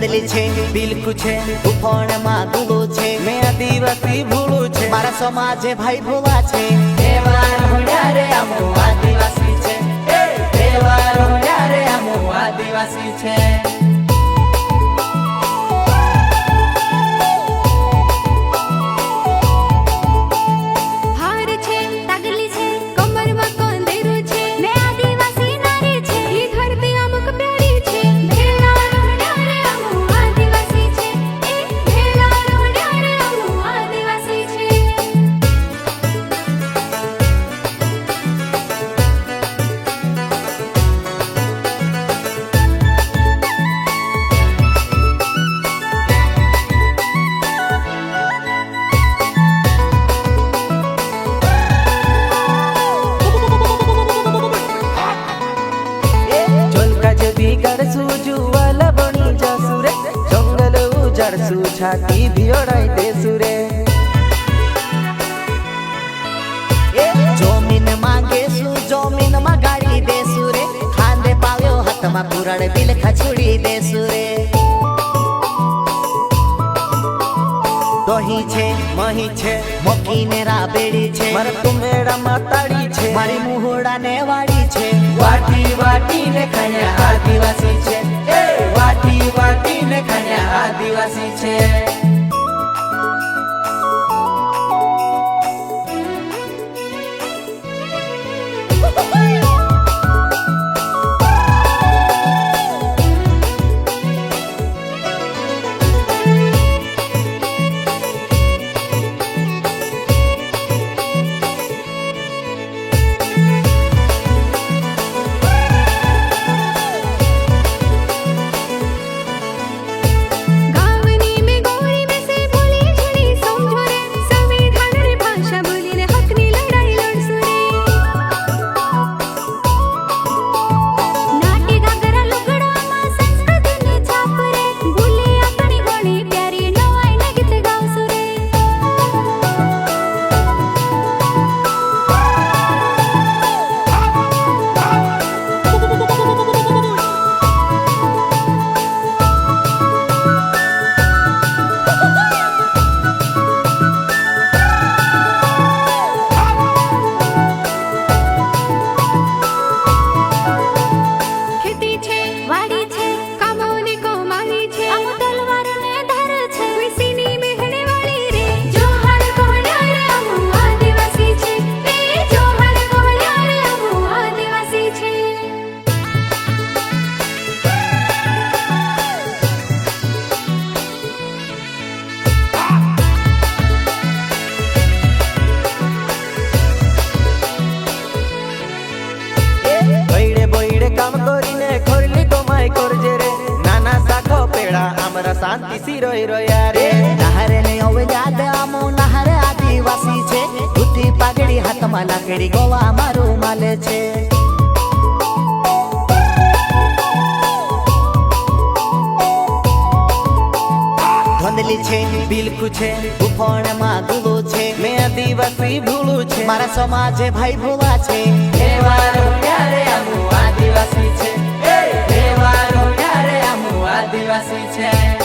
ધંધલી છે બિલકુલ છે ઉફણમાં દુલો છે મેં આદિવાસી ભૂલું છે મારા સમાજે ભાઈ ભૂલા છે તહેવાર હોડ્યા રે આમો આદિવાસી છે તહેવાર હોડ્યા રે આમો આદિવાસી છે छाती भिड़ाई देसु रे जमीन मांगे सु जमीन मा गाड़ी देसु रे खांदे पाव्यो हाथ मा पुराड़ बिल खछुड़ी देसु रे दही छे मही छे मकीने राबेड़ी छे मारे तुमेड़ा माताड़ी छे मारी मुहोड़ा ने वाड़ी छे वाटी वाटी ने खाया आदिवासी छे वाटी वाटी ने खाया आदिवासी छे शांति सी रोई रोया रे नहरे ने ओवे याद आमो नहरे आदिवासी छे धोती पागड़ी हाथ में लाकड़ी गोवा मारू माले छे धंधली छे बिलकुल छे उफणમાં દુલો છે મેં આદિવાસી ભૂલું છે મારા સમાજે ભાઈ ભૂલા છે તહેવાર હોડ્યા રે આમો આદિવાસી છે તહેવાર હોડ્યા રે આમો આદિવાસી છે